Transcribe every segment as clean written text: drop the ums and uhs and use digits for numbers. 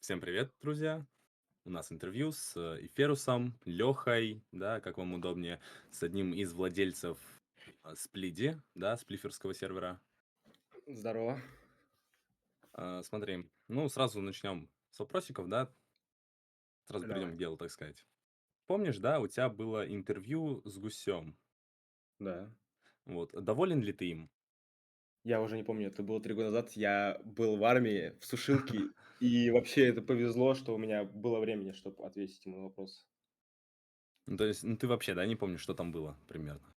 Всем привет, друзья! У нас интервью с Эферусом, Лехой, да, как вам удобнее, с одним из владельцев Сплиди, да, сплиферского сервера. Здорово. Смотри, ну, сразу начнем с вопросиков, да, сразу Давай. перейдем к делу, так сказать. Помнишь, да, у тебя было интервью с Гусем, Да. вот, доволен ли ты им? Я уже не помню, это было 3 года назад. Я был в армии, в сушилке, и вообще это повезло, что у меня было времени, чтобы ответить ему на вопрос. Ну, то есть, ну, ты вообще, да, не помнишь, что там было примерно?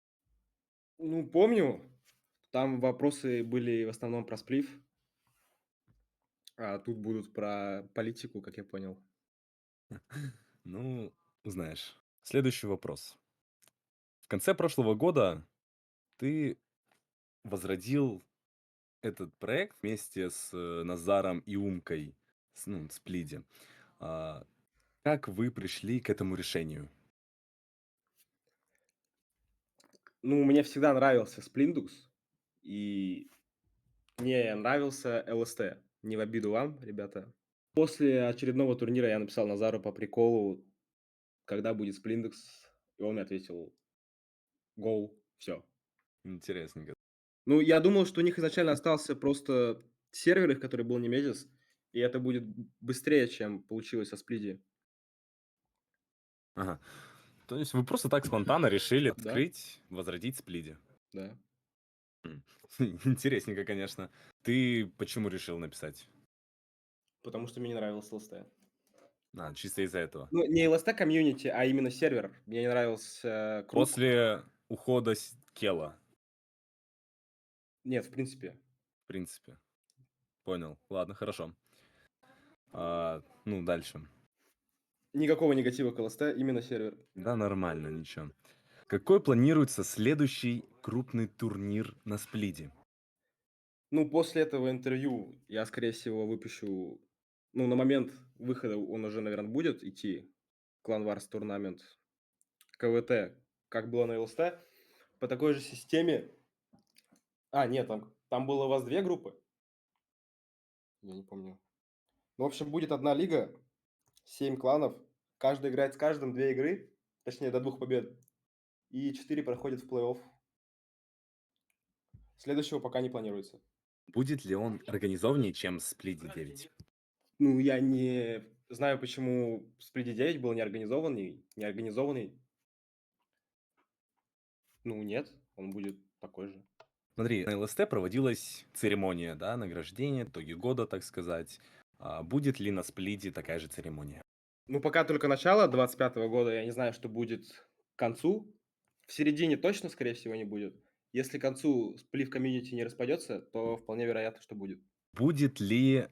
Ну, помню, там вопросы были в основном про сплив, а тут будут про политику, как я понял. Ну, узнаешь. Следующий вопрос. В конце прошлого года ты возродил этот проект вместе с Назаром и Умкой, с Плиди. А, как вы пришли к этому решению? Ну, мне всегда нравился Splindux, и мне нравился ЛСТ. Не в обиду вам, ребята. После очередного турнира я написал Назару по приколу, когда будет Splindux, и он мне ответил: "Go". Все. Интересненько. Ну, я думал, что у них изначально остался просто сервер их, который был Немезис, и это будет быстрее, чем получилось со Сплиди. Ага. То есть вы просто так спонтанно решили Да, открыть, возродить Сплиди. да. М. Интересненько, конечно. Ты почему решил написать? Потому что мне не нравился ЛСТ. Чисто из-за этого. Ну, не ЛСТ комьюнити, а именно сервер. Мне не нравился круг. После ухода Кела, Нет, в принципе. в принципе. Понял. Ладно, хорошо. Ну, дальше. Никакого негатива к ЛСТ, именно сервер. Да, нормально, ничего. Какой планируется следующий крупный турнир на Сплиде? Ну, после этого интервью я, скорее всего, выпущу. Ну, на момент выхода он уже, наверное, будет идти. Клан Wars Tournament. КВТ, как было на ЛСТ. По такой же системе. Нет, там было у вас 2 группы? Я не помню. Ну, в общем, будет одна лига, 7 кланов, каждый играет с каждым 2 игры, точнее, до 2 побед, и 4 проходят в плей-офф. Следующего пока не планируется. Будет ли он организованнее, чем Сплиди 9? Ну, я не знаю, почему Splitty 9 был неорганизованный. Ну, нет, он будет такой же. Смотри, на ЛСТ проводилась церемония, да, награждения, итоги года, так сказать. Будет ли на Сплиде такая же церемония? Ну, пока только начало 25-го года, я не знаю, что будет к концу. В середине точно, скорее всего, не будет. Если к концу сплив комьюнити не распадется, то вполне вероятно, что будет. Будет ли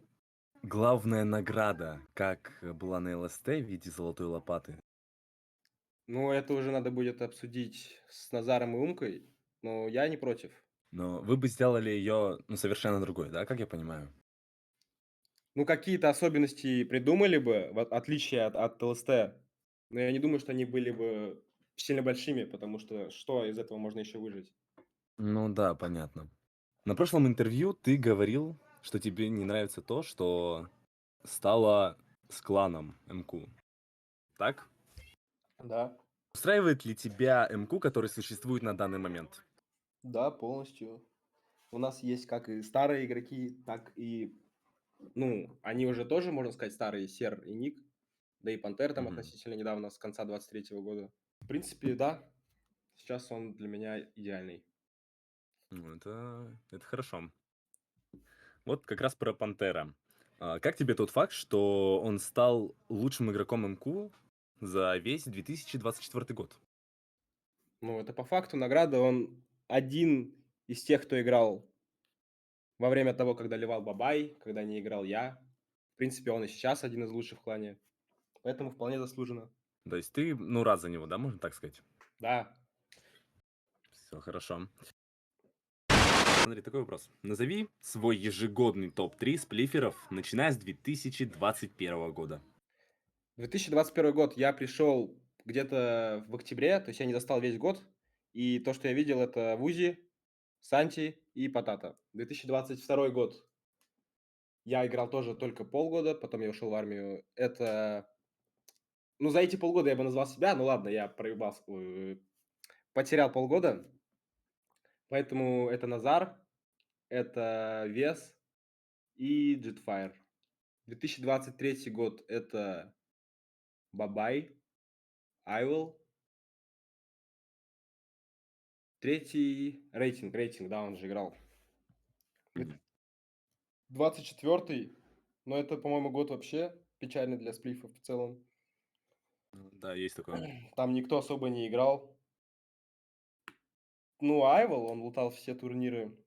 главная награда, как была на ЛСТ в виде золотой лопаты? Ну, это уже надо будет обсудить с Назаром и Умкой, но я не против. Но вы бы сделали ее, ну, совершенно другой, да, как я понимаю? Ну, какие-то особенности придумали бы, в отличие от ЛСТ, но я не думаю, что они были бы сильно большими, потому что из этого можно еще выжить? Ну да, понятно. На прошлом интервью ты говорил, что тебе не нравится то, что стало с кланом МК. Так? Да, Устраивает ли тебя МК, который существует на данный момент? да, полностью. У нас есть как и старые игроки, так и, ну, они уже тоже, можно сказать, старые, Сер и Ник, да и Пантер там Мгм. относительно недавно, с конца 23-го года. В принципе, да, сейчас он для меня идеальный. Ну, это хорошо. Вот как раз про Пантера. Как тебе тот факт, что он стал лучшим игроком МК за весь 2024 год? Ну, это по факту награда. Он один из тех, кто играл во время того, когда ливал Бабай, когда не играл я. В принципе, он и сейчас один из лучших в клане, поэтому вполне заслуженно. То есть ты, ну, рад за него, да, можно так сказать? Да. Все хорошо. Смотри, такой вопрос. Назови свой ежегодный топ-3 сплиферов, начиная с 2021 года. 2021 год я пришел где-то в октябре, то есть я не достал весь год, и то, что я видел, это Вузи, Санти и Потата. 2022 год. Я играл тоже только полгода, потом я ушел в армию. Ну, за эти полгода я бы назвал себя, ну ладно, я проебался, потерял полгода, поэтому это Назар, это Вес и Jetfire. 2023 год — это Бабай, Айвел. Третий рейтинг, да, он же играл. Мгм. 24-й, но это, по-моему, год вообще печальный для сплифов в целом. Ну да, есть такое. Там никто особо не играл. Ну, Айвел, он лутал все турниры.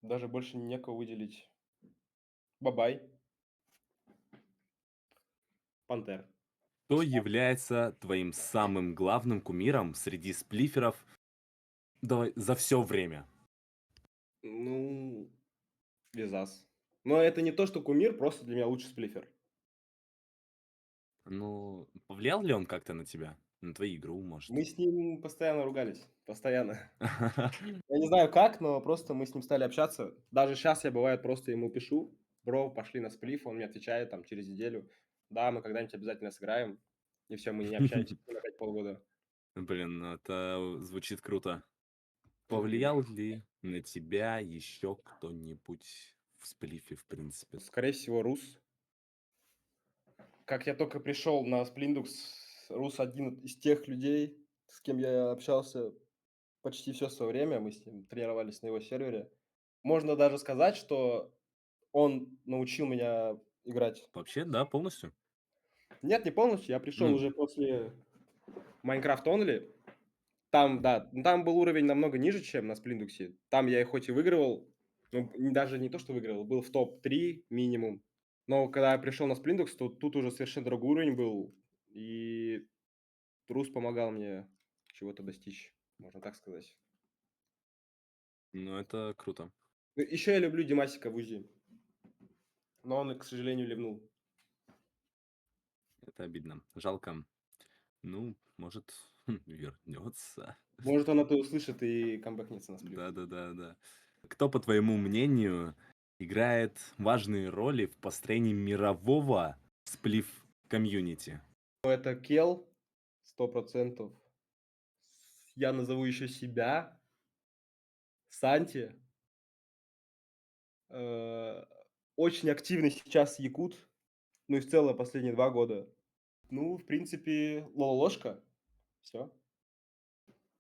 Даже больше некого выделить. Бабай, Пантер. Кто является твоим самым главным кумиром среди сплиферов, давай, за все время? Ну, Визас. Но это не то, что кумир, просто для меня лучший сплифер. Ну, повлиял ли он как-то на тебя? На твою игру, может? Мы с ним постоянно ругались. Постоянно. Я не знаю как, но просто мы с ним стали общаться. Даже сейчас я, бывает, просто ему пишу: "Бро, пошли на сплиф". Он мне отвечает там через неделю: "Да, мы когда-нибудь обязательно сыграем". И все, мы не общаемся опять полгода. Блин, ну это звучит круто. Мгм. Повлиял ли на тебя еще кто-нибудь в сплифе, в принципе? Скорее всего, Рус. Как я только пришел на Splindux, Рус один из тех людей, с кем я общался почти все свое время. Мы с ним тренировались на его сервере. Можно даже сказать, что он научил меня играть. Вообще, да, полностью. Нет, не полностью. Я пришел Ну, уже после Minecraft Only. Там, да, там был уровень намного ниже, чем на Splindux. Там я хоть и выигрывал, ну, даже не то, что выигрывал, был в топ-3 минимум. Но когда я пришел на Splindux, то тут уже совершенно другой уровень был. И Трус помогал мне чего-то достичь, можно так сказать. ну это круто. Ну, еще я люблю Димасика в УЗИ, но он, к сожалению, ливнул. Это обидно. Жалко. Ну, может, вернется. Может, он это услышит и камбэкнется на сплив. Да-да-да-да. Кто, по твоему мнению, играет важные роли в построении мирового сплиф-комьюнити? Ну, это Кел, 100%. Я назову еще себя, Санти. Э, Очень активный сейчас якут, ну и в целом последние 2 года. Ну, в принципе, Лололошка. Все.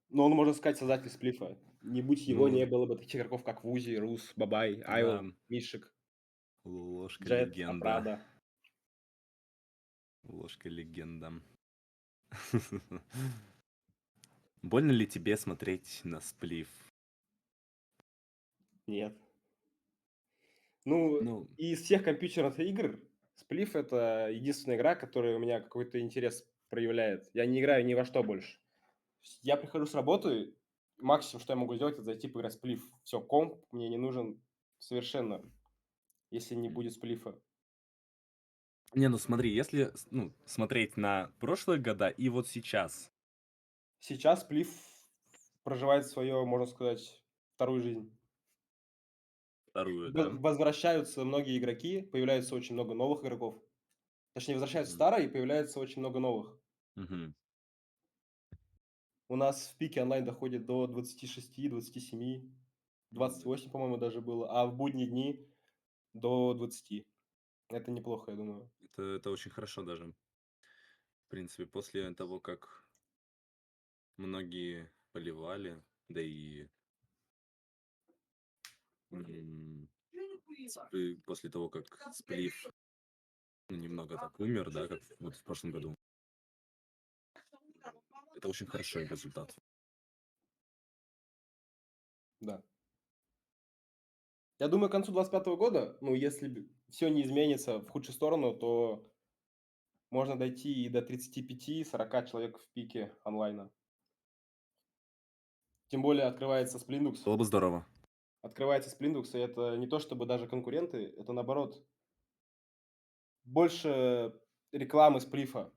Но он, можно сказать, создатель сплифа. Не будь его, Ну, не было бы таких игроков, как Вузи, Рус, Бабай, да, Айвел, Мишек, ложка Джет, легенда. Апрада. Ложка легенда. Больно ли тебе смотреть на сплиф? Нет. Ну, Ну, из всех компьютерных игр сплиф — это единственная игра, которая у меня какой-то интерес проявляет. Я не играю ни во что больше. Я прихожу с работы, максимум, что я могу сделать — это зайти поиграть в сплиф. Все, комп мне не нужен совершенно, если не будет сплифа. не, ну смотри, если ну, смотреть на прошлые года и вот сейчас, Сейчас сплиф проживает свою, можно сказать, вторую жизнь. вторую, да? Возвращаются многие игроки, появляется очень много новых игроков. Точнее, возвращаются Мгм. старые, и появляется очень много новых. Мгм. У нас в пике онлайн доходит до 26, 27, М, 28, по-моему, даже было, а в будние дни до 20. Это неплохо, я думаю. это очень хорошо даже. В принципе, после того, как многие поливали, да и после того, как сплив ну, немного так умер, да, как вот в прошлом году, это очень хороший результат. Да. Я думаю, к концу 25 года, ну, если все не изменится в худшую сторону, то можно дойти и до 35-40 человек в пике онлайна. Тем более открывается Splindux. Было бы здорово. Открывается Splindux, и это не то чтобы даже конкуренты, это наоборот больше рекламы сплифа.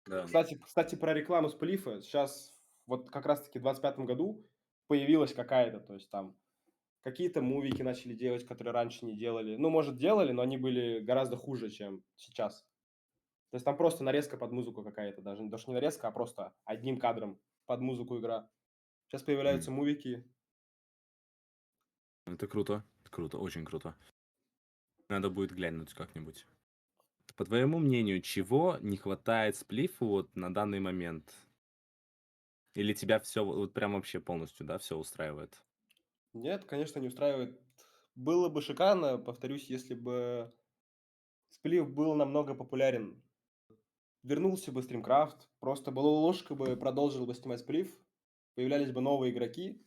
Да. Кстати, про рекламу сплифа. Сейчас вот как раз таки в 25 году появилась какая-то, то есть там Какие-то мувики начали делать, которые раньше не делали. Ну, может, делали, но они были гораздо хуже, чем сейчас. То есть там просто нарезка под музыку какая-то, даже не нарезка, а просто одним кадром под музыку игра. Сейчас появляются М, мувики. Это круто, круто, очень круто. Надо будет глянуть как-нибудь. По твоему мнению, чего не хватает сплифу вот на данный момент? Или тебя все вот прям вообще полностью, да, все устраивает? Нет, конечно, не устраивает. Было бы шикарно, повторюсь, если бы сплив был намного популярен. Вернулся бы стримкрафт, просто Балалошка бы продолжил бы снимать сплив, появлялись бы новые игроки.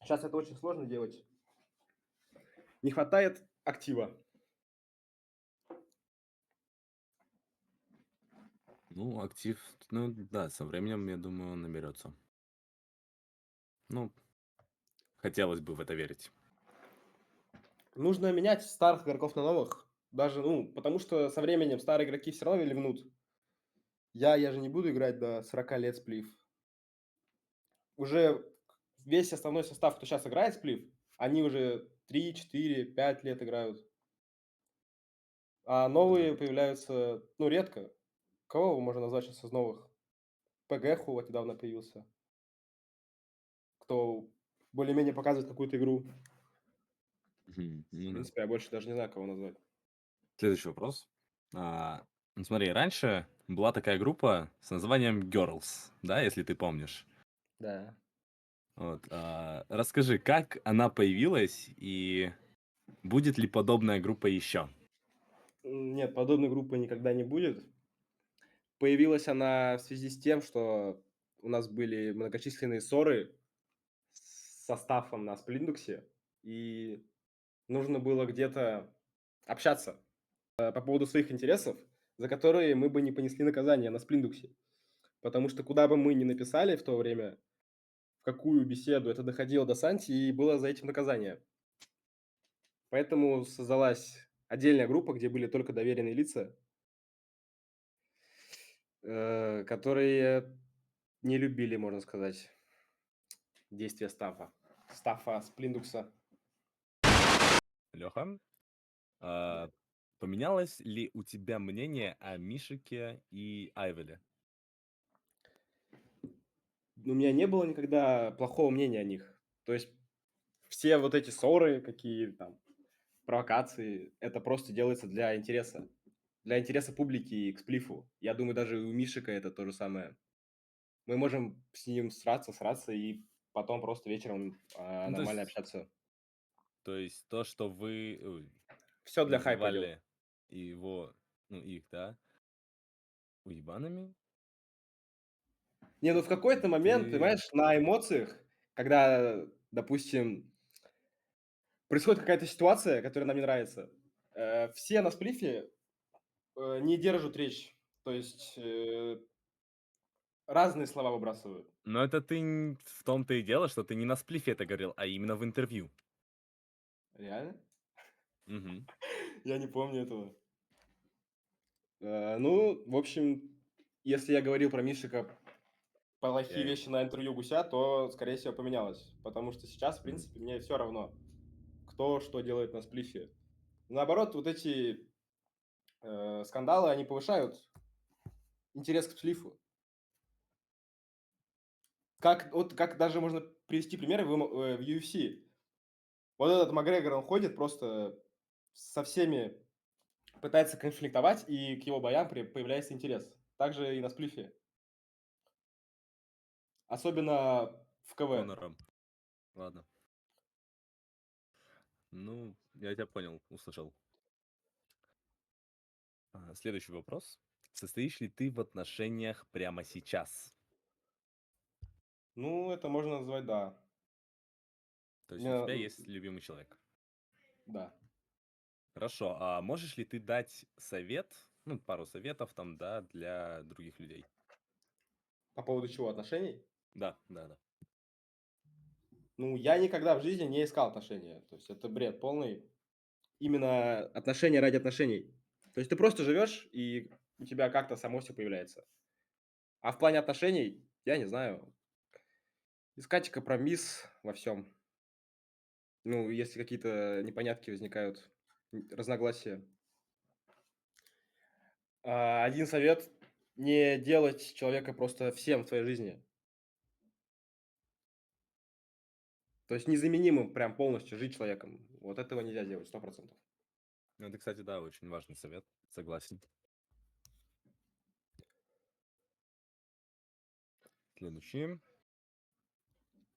Сейчас это очень сложно делать. Не хватает актива. Ну, актив, ну да, со временем, я думаю, он наберется. Ну, хотелось бы в это верить. Нужно менять старых игроков на новых. Даже, ну, потому что со временем старые игроки все равно ливнут. Я же не буду играть до 40 лет сплив. Уже весь основной состав, кто сейчас играет сплив, они уже 3, 4, 5 лет играют. А Да. новые появляются, ну, редко. Кого можно назвать сейчас из новых? ПГХу вот недавно появился, кто более-менее показывает какую-то игру. В Ну да. принципе, я больше даже не знаю, кого назвать. Следующий вопрос. Ну смотри, раньше была такая группа с названием Girls, да, если ты помнишь. Да. Вот, расскажи, как она появилась и будет ли подобная группа еще? Нет, подобной группы никогда не будет. Появилась она в связи с тем, что у нас были многочисленные ссоры со стафом на Сплиндуксе, и нужно было где-то общаться, по поводу своих интересов, за которые мы бы не понесли наказание на Сплиндуксе. Потому что куда бы мы ни написали в то время, в какую беседу, это доходило до Санти, и было за этим наказание. Поэтому создалась отдельная группа, где были только доверенные лица, которые не любили, можно сказать, действия стафа Сплиндукса. Леха, Да. поменялось ли у тебя мнение о Мишике и Айвеле? У меня не было никогда плохого мнения о них. То есть все вот эти ссоры, какие там, провокации, это просто делается для интереса. Для интереса публики и к сплифу. Я думаю, даже у Мишика это то же самое. Мы можем с ним сраться и потом просто вечером, Ну, то нормально есть, общаться. то, что вы Все для хайпа делают. называли его, ну, их, да, уебанами, Не, ну в какой-то момент, ты... понимаешь, на эмоциях, когда, допустим, происходит какая-то ситуация, которая нам не нравится, все на сплифе, не держат речь. То есть, разные слова выбрасывают. Но это ты в том-то и дело, что ты не на сплифе это говорил, а именно в интервью. Реально? Мгм. Я не помню этого. Ну, в общем, если я говорил про Мишика плохие Я- вещи на интервью Гуся, то, скорее всего, поменялось. Потому что сейчас, в Мгм. принципе, мне все равно, кто что делает на сплифе. Наоборот, вот эти, скандалы, они повышают интерес к сплифу. Как даже можно привести примеры в UFC. Вот этот Макгрегор, он ходит просто со всеми, пытается конфликтовать, и к его боям появляется интерес. Также и на сплифе. Особенно в КВ. Конором. Ладно. Ну, я тебя понял, услышал. Следующий вопрос. Состоишь ли ты в отношениях прямо сейчас? Ну, это можно назвать, да. То У есть у меня, тебя есть любимый человек. да. Хорошо, а можешь ли ты дать совет, ну, пару советов там, да, для других людей? По поводу чего? Отношений? Да, да, да. Ну, я никогда в жизни не искал отношения. То есть это бред полный. Именно отношения ради отношений. То есть ты просто живешь, и у тебя как-то само все появляется. А в плане отношений, я не знаю, искать компромисс во всем. Ну, если какие-то непонятки возникают, разногласия. Один совет: не делать человека просто всем в твоей жизни. То есть незаменимым прям полностью жить человеком. Вот этого нельзя делать 100%. Ну, это, кстати, да, очень важный совет, согласен. Следующий.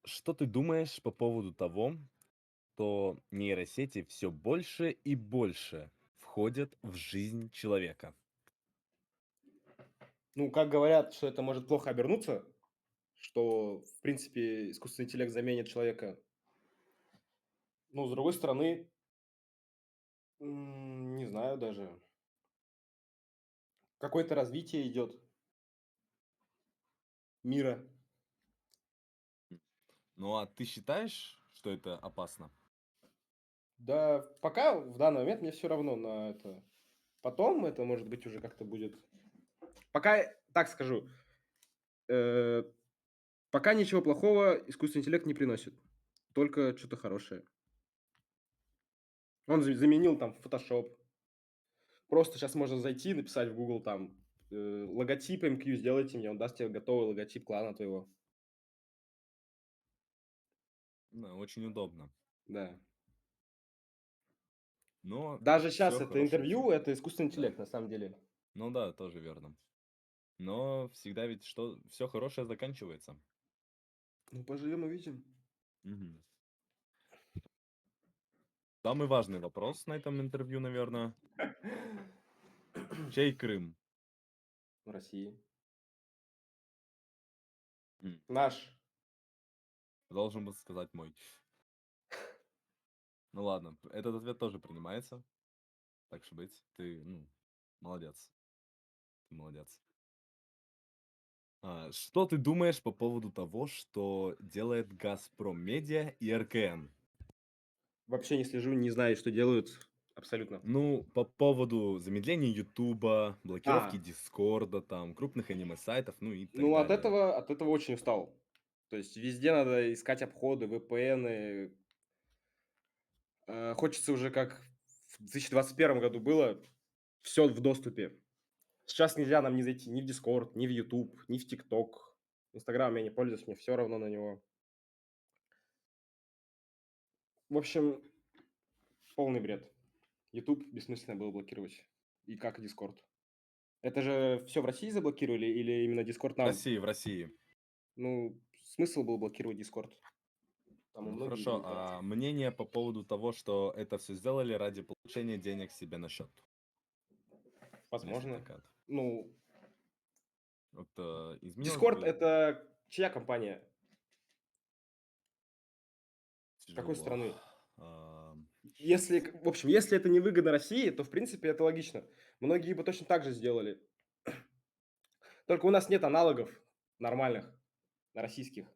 Что ты думаешь по поводу того, что нейросети все больше и больше входят в жизнь человека? Ну, как говорят, что это может плохо обернуться, что, в принципе, искусственный интеллект заменит человека. Ну, с другой стороны, не знаю даже. Какое-то развитие идет мира. Ну, а ты считаешь, что это опасно? Да, пока в данный момент мне все равно на это. Потом это, может быть, уже как-то будет. Пока, так скажу, э, пока ничего плохого искусственный интеллект не приносит. Только что то хорошее. Он заменил там Photoshop. Просто сейчас можно зайти, написать в Google там, логотип MQ сделайте мне, он даст тебе готовый логотип клана твоего. Да, очень удобно. Да. Но Даже все сейчас это хорошее интервью — всегда. это искусственный Да. интеллект на самом деле. Ну да, тоже верно. Но всегда ведь что все хорошее заканчивается. Ну, поживем увидим. Мгм. Самый важный вопрос на этом интервью, наверное. Чей Крым? В России. М, Наш. Должен был сказать мой. Ну ладно, этот ответ тоже принимается. Так что быть, ты, ну, молодец. Ты молодец. Что ты думаешь по поводу того, что делает «Газпром Медиа» и РКН? Вообще не слежу, не знаю, что делают абсолютно. Ну, по поводу замедления «Ютуба», блокировки А, «Дискорда», там, крупных аниме-сайтов, ну и так ну далее. от этого очень устал. То есть везде надо искать обходы, VPN. Хочется уже, как в 2021 году было, все в доступе. Сейчас нельзя нам не зайти ни в Discord, ни в YouTube, ни в TikTok. Инстаграм я не пользуюсь, мне все равно на него. В общем, полный бред. YouTube бессмысленно было блокировать. И как и Discord. Это же все в России заблокировали или именно Discord В нам? России, в России. Ну, смысл был блокировать Discord. Там у Ну многих хорошо, был трафик. а мнение по поводу того, что это все сделали ради получения денег себе на счет? Если Возможно. такая Ну, вот, изменилось Discord — бы это чья компания? Какой тяжело. страны? А, Если, щас. в общем, если это не выгодно России, то, в принципе, это логично. Многие бы точно так же сделали. Только у нас нет аналогов нормальных, российских.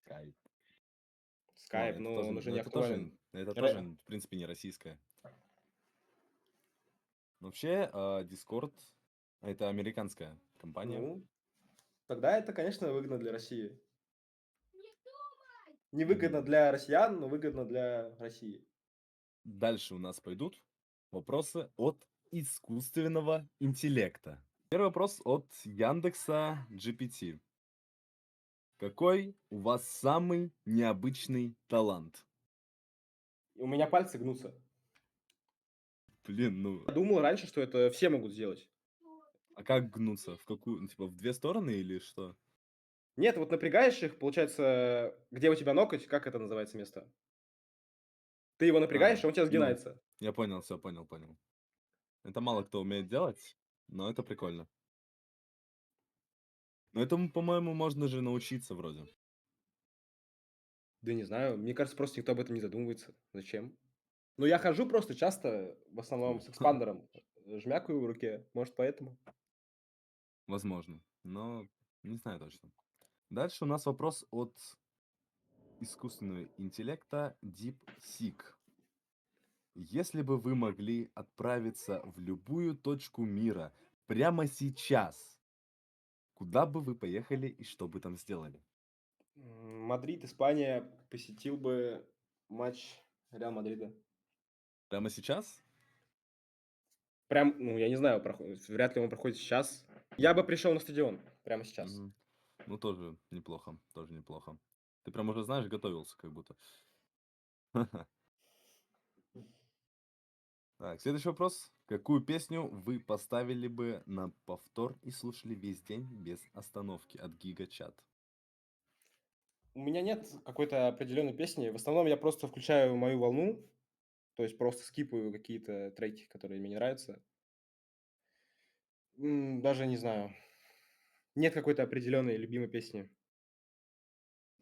Скайп. Ну, Skype, это но тоже, он уже ну, не это актуален. тоже, Ре- в принципе, не российское. Вообще, Discord — это американская компания. Ну, тогда это, конечно, выгодно для России. Невыгодно Мгм. для россиян, но выгодно для России. Дальше у нас пойдут вопросы от искусственного интеллекта. Первый вопрос от Яндекса GPT. Какой у вас самый необычный талант? И у меня пальцы гнутся. Блин, ну, Я думал раньше, что это все могут сделать. а как гнуться? В какую? Ну, типа в две стороны или что? Нет, вот напрягаешь их, получается, где у тебя ноготь, как это называется место? Ты его напрягаешь, А, и он у тебя ну, сгинается. я понял, все, понял, понял. Это мало кто умеет делать, но это прикольно. Но этому, по-моему, можно же научиться вроде. Да не знаю, мне кажется, просто никто об этом не задумывается. Зачем? Ну, я хожу просто часто, в основном Ой, с экспандером, жмякаю в руке, может, поэтому. возможно, но не знаю точно. Дальше у нас вопрос от искусственного интеллекта DeepSeek. Если бы вы могли отправиться в любую точку мира прямо сейчас, куда бы вы поехали и что бы там сделали? Мадрид, Испания. Посетил бы матч Реал Мадрида. Прямо сейчас? Прям, ну, я не знаю, вряд ли он проходит сейчас. Я бы пришел на стадион прямо сейчас. Мгм. Ну, тоже неплохо, тоже неплохо. Ты прям уже знаешь, готовился как будто. Так, следующий вопрос. Какую песню вы поставили бы на повтор и слушали весь день без остановки от Giga Chat? У меня нет какой-то определенной песни. В основном я просто включаю мою волну, то есть просто скипаю какие-то треки, которые мне не нравятся. Даже не знаю. Нет какой-то определенной любимой песни.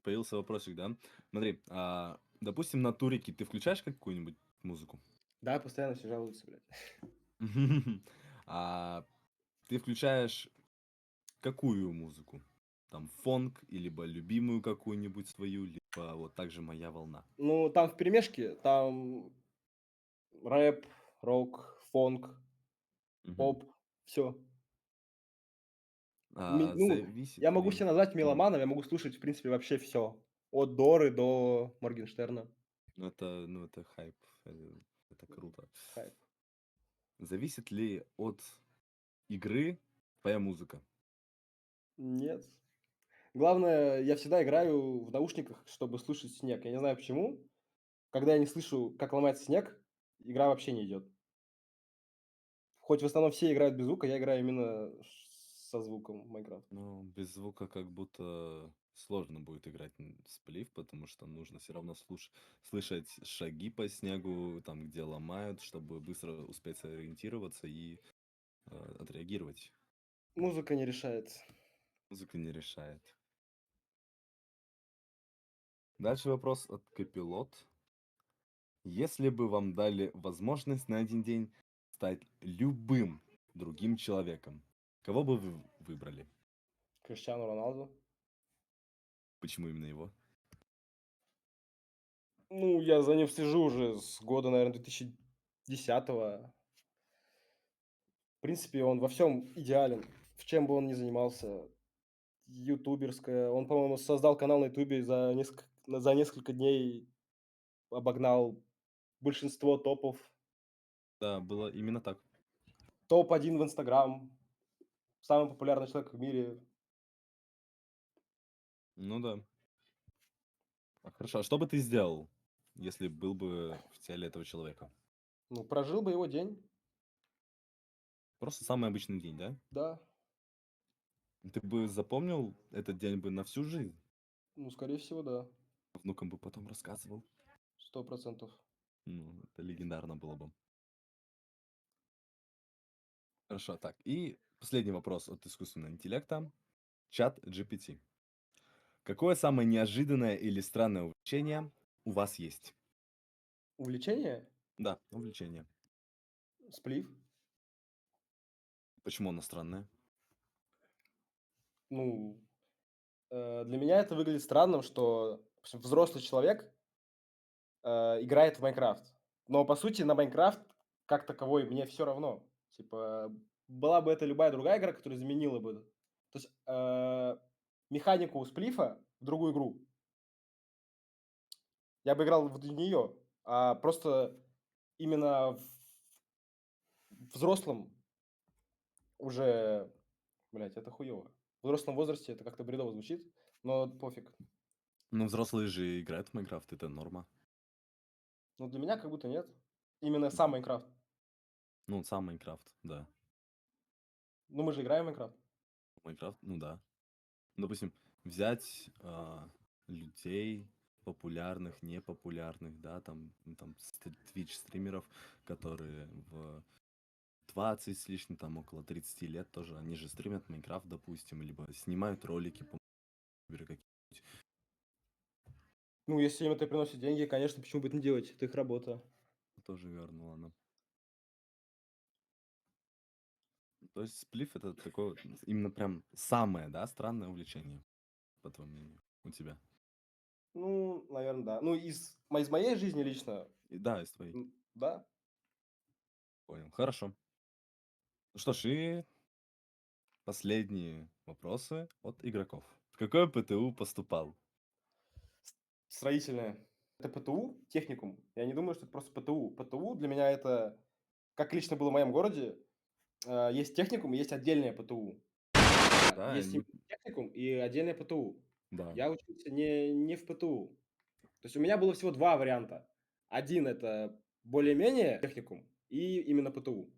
Появился вопросик, да? Смотри, допустим, на турике ты включаешь какую-нибудь музыку? Да, постоянно все жалуются, блядь. А ты включаешь какую музыку? Там фонк, и либо любимую какую-нибудь свою, либо вот так же "Моя волна". Ну, там вперемешке, там рэп, рок, фонк, Мгм. поп, все. Ну, Зависит я могу ли себя назвать М, меломаном, я могу слушать, в принципе, вообще все. От Доры до Моргенштерна. это хайп, это круто. Хайп. Зависит ли от игры твоя музыка? Нет. Главное, я всегда играю в наушниках, чтобы слышать снег. Я не знаю почему. Когда я не слышу, как ломается снег, игра вообще не идет. Хоть в основном все играют без звука, я играю именно со звуком в Майнкрафт. Ну, без звука как будто сложно будет играть сплив, потому что нужно все равно слышать шаги по снегу, там, где ломают, чтобы быстро успеть сориентироваться и отреагировать. Музыка не решает. Музыка не решает. Дальше вопрос от Копилот. Если бы вам дали возможность на один день стать любым другим человеком, кого бы вы выбрали? Криштиану Роналду. Почему именно его? Ну, я за ним слежу уже с года, наверное, 2010-го. В принципе, он во всем идеален, в чем бы он ни занимался. Ютуберская. Он, по-моему, создал канал на "Ютубе", за несколько дней обогнал большинство топов. Да, было именно так. Топ-1 в "Инстаграм", самый популярный человек в мире. Ну да. Хорошо, а что бы ты сделал, если был бы в теле этого человека? Ну, прожил бы его день, Просто самый обычный день, да? да. Ты бы запомнил этот день бы на всю жизнь. Ну, скорее всего, да. Внукам бы потом рассказывал. 100%. Ну, это легендарно было бы. Хорошо, так. И последний вопрос от искусственного интеллекта. Чат GPT. Какое самое неожиданное или странное увлечение у вас есть? Увлечение? Да, увлечение. Сплив. Почему оно странное? Ну, для меня это выглядит странным, что, в общем, взрослый человек, играет в "Майнкрафт". Но, по сути, на "Майнкрафт" как таковой мне все равно. Типа, была бы это любая другая игра, которая заменила бы, то есть, механику сплифа в другую игру, я бы играл в нее, а просто именно в взрослом уже, блядь, это хуёво. В взрослом возрасте это как-то бредово звучит, но пофиг. Ну, взрослые же играют в Майнкрафт, это норма. Но для меня как будто нет. Именно сам М, "Майнкрафт". Ну, сам Майнкрафт, да. Ну, мы же играем в "Майнкрафт". Майнкрафт, ну да. Допустим, взять людей популярных, непопулярных, да, там Twitch стримеров, которые в 20 с лишним, там около 30 лет тоже, они же стримят Майнкрафт, допустим, либо снимают ролики по игры какие-нибудь. Ну, если им это приносит деньги, конечно, почему бы это не делать? Это их работа. Тоже верно, ладно. То есть сплив это такое вот именно прям самое, да, странное увлечение, по твоему мнению, у тебя? Ну, наверное, да. Ну, из моей жизни лично, И да, из твоей. да. Понял. Хорошо. Ну что ж, и последние вопросы от игроков. В какое ПТУ поступал? Строительное. Это ПТУ, техникум. Я не думаю, что это просто ПТУ. ПТУ для меня это, как лично было в моем городе, есть техникум и есть отдельное ПТУ. Да, Есть они техникум и отдельное ПТУ. да, Я учился не в ПТУ. То есть у меня было всего 2 варианта. Один это более-менее техникум и именно ПТУ.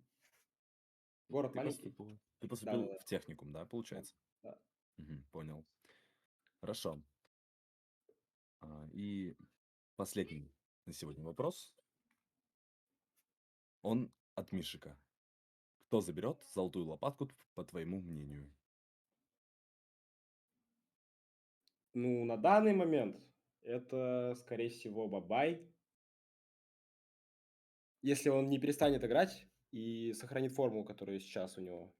Город маленький. ты поступил Да-да-да. в техникум, да, Да, получается? да. Мгм, понял. Хорошо. И последний на сегодня вопрос. Он от Мишика. Кто заберет золотую лопатку, по твоему мнению? Ну, на данный момент это, скорее всего, Бабай. Если он не перестанет играть и сохранит форму, которая сейчас у него.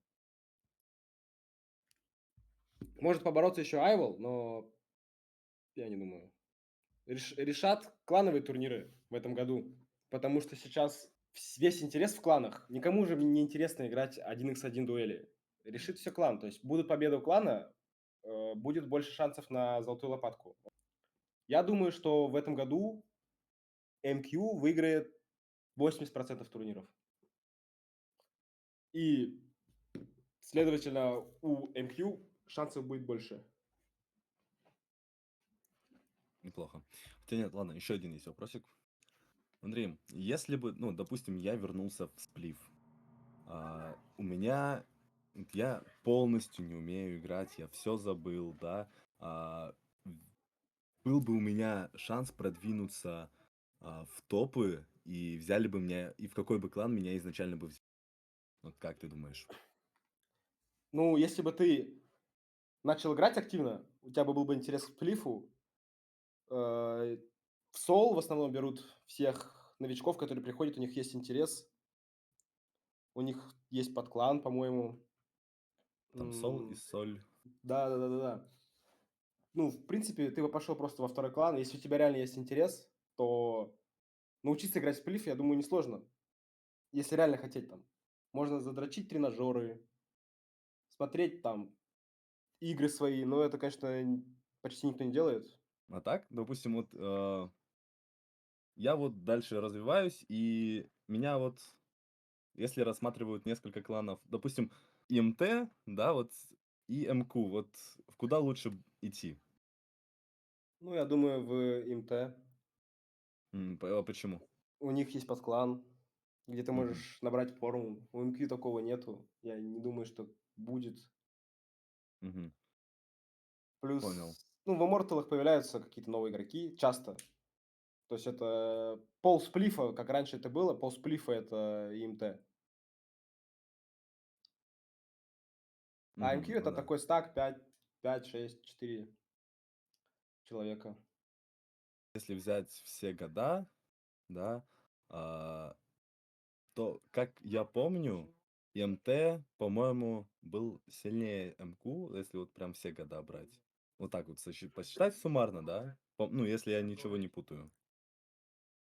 Может побороться еще Айвол, но я не думаю. Решат клановые турниры в этом году, потому что сейчас весь интерес в кланах. Никому же не интересно играть 1x1 дуэли. Решит все клан. То есть будут победы у клана, будет больше шансов на золотую лопатку. Я думаю, что в этом году МК выиграет 80% турниров. И, следовательно, у МК шансов будет больше. Неплохо. Хотя нет, ладно, еще один есть вопросик. Андрей, если бы, ну, допустим, я вернулся в сплив, у меня, я полностью не умею играть, я все забыл, да, а, был бы у меня шанс продвинуться в топы, и взяли бы меня, и в какой бы клан меня изначально бы взяли. Вот как ты думаешь? Ну, если бы ты начал играть активно, у тебя бы был бы интерес к сплифу. В Сол в основном берут всех новичков, которые приходят, у них есть интерес, у них есть подклан, по-моему. Там сол и соль. Да-да-да-да-да. Ну, в принципе, ты бы пошел просто во второй клан. Если у тебя реально есть интерес, то научиться играть в сплиф, я думаю, несложно. Если реально хотеть там. Можно задрочить тренажеры, смотреть там игры свои, но это, конечно, почти никто не делает. А так, допустим, вот я вот дальше развиваюсь, и меня вот, если рассматривают несколько кланов, допустим, ИМТ, да, вот, и МК, вот в куда лучше идти? Ну, я думаю, в ИМТ Почему? у них есть подклан, где ты Мгм, можешь набрать форму. У МК такого нету. Я не думаю, что будет. мгм, понял. Плюс, ну, в Immortal появляются какие-то новые игроки часто. То есть это пол сплифа, как раньше это было, пол сплифа это ИМТ. А МК Ну это да. такой стак 5, 6, 4 человека. Если взять все года, да, а, то, как я помню, ИМТ, по-моему, был сильнее МК, если вот прям все года брать. Вот так вот посчитать суммарно, да? Ну, если я ничего не путаю.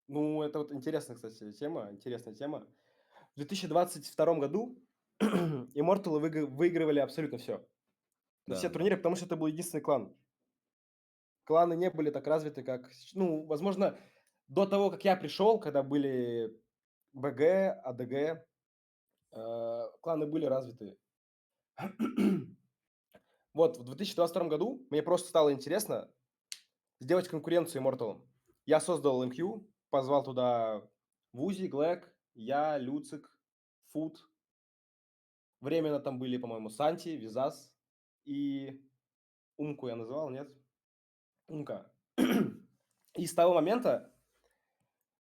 Ну, это вот интересная, кстати, тема, интересная тема. В 2022 году Immortal выигрывали абсолютно все. Ну, все Да-да-да. турниры, потому что это был единственный клан. Кланы не были так развиты, как ну, возможно, до того, как я пришел, когда были БГ, АДГ, кланы были развиты. Вот в 2022 году мне просто стало интересно сделать конкуренцию Immortal. Я создал MQ, позвал туда Вузи, Глэк, я, Люцик, Фут. Временно там были, по-моему, Санти, Визас и Умку я называл, нет? Умка. И с того момента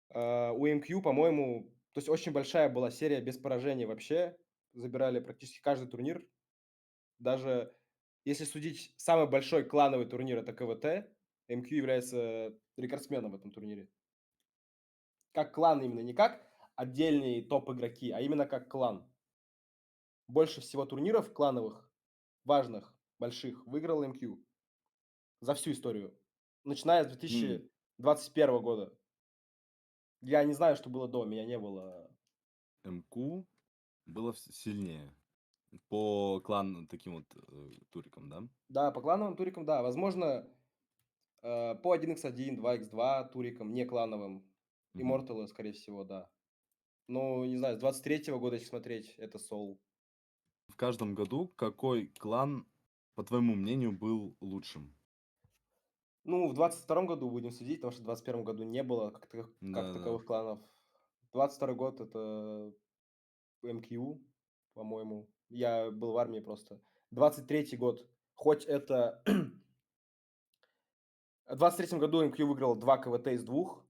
у MQ, по-моему, то есть очень большая была серия без поражений вообще. Забирали практически каждый турнир. Даже если судить самый большой клановый турнир это КВТ, MQ является рекордсменом в этом турнире. Как клан именно, не как отдельные топ-игроки, а именно как клан. Больше всего турниров клановых, важных, больших, выиграл MQ за всю историю, начиная с М, 2021 года. Я не знаю, что было до, меня не было. МК было сильнее. По клан таким вот турикам, да? Да, по клановым турикам, да. Возможно, По 1x1, 2x2 турикам, не клановым. Мгм. Immortal, скорее всего, да. Ну, не знаю, с 23-го года, если смотреть, это Soul. В каждом году какой клан, по твоему мнению, был лучшим? Ну, в 22-м году будем судить, потому что в 21-м году не было как Да-да-да. таковых кланов. 22-й год — это МКУ, по-моему. Я был в армии просто. 23-й год, хоть это в 23-м году МКУ выиграл 2 КВТ из 2,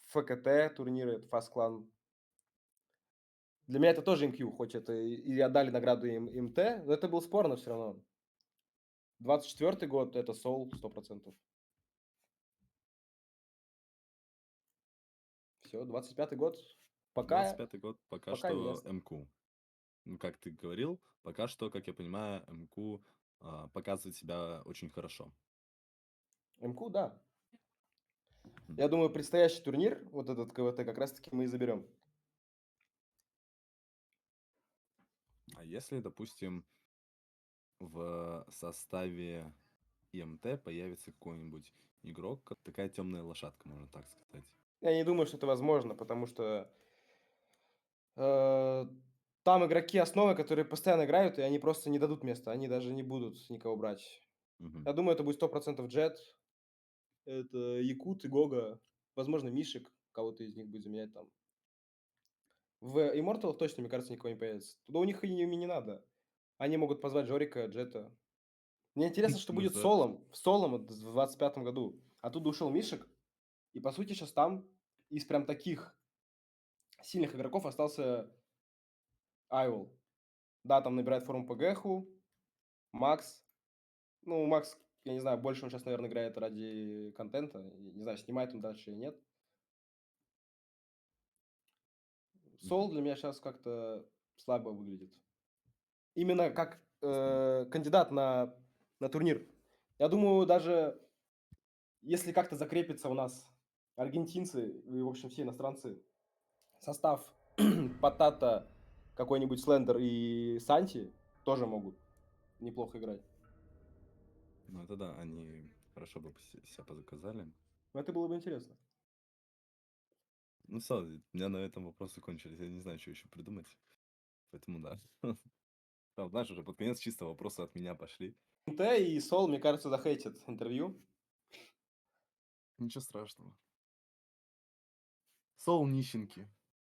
ФКТ турниры, это Fast Clan. Для меня это тоже МКУ, хоть это и отдали награду МТ, но это было спорно все равно. 24-й год — это Soul 100%. Все, 25-й год Двадцать пока пятый год пока пока не что ясно. МК. Ну, как ты говорил, пока что, как я понимаю, МК, показывает себя очень хорошо. МКУ, да. Мгм. Я думаю, предстоящий турнир, вот этот КВТ, как раз таки мы и заберем. А если, допустим, в составе ИМТ появится какой-нибудь игрок, такая темная лошадка, можно так сказать? Я не думаю, что это возможно, потому что, э, там игроки основы, которые постоянно играют, и они просто не дадут места, они даже не будут никого брать. Мгм. Я думаю, это будет 100% Джет, это Якут и Гога, возможно, Мишек, кого-то из них будет заменять там. В Immortal точно, мне кажется, никого не появится. Туда у них и не надо. Они могут позвать Жорика, Джета. Мне интересно, что Ну будет с да. Солом. В Солом вот в 25-м году. Оттуда ушел Мишек, и, по сути, сейчас там из прям таких сильных игроков остался Айвол. Да, там набирает форму по Гэху, Макс. Ну, Макс, я не знаю, больше он сейчас, наверное, играет ради контента. И не знаю, снимает он дальше или нет. Сол Мгм. для меня сейчас как-то слабо выглядит. Именно как Ясно. кандидат на турнир. Я думаю, даже если как-то закрепится у нас аргентинцы и, в общем, все иностранцы, состав Патата, какой-нибудь Слендер и Санти тоже могут неплохо играть. Ну это да, они хорошо бы себя позаказали. Но это было бы интересно. Ну всё, у меня на этом вопросы кончились. Я не знаю, что еще придумать. Поэтому да. Там, знаешь, уже под конец чисто вопросы от меня пошли. МТ и Сол, мне кажется, захейтят интервью. Ничего страшного. Сол нищенки.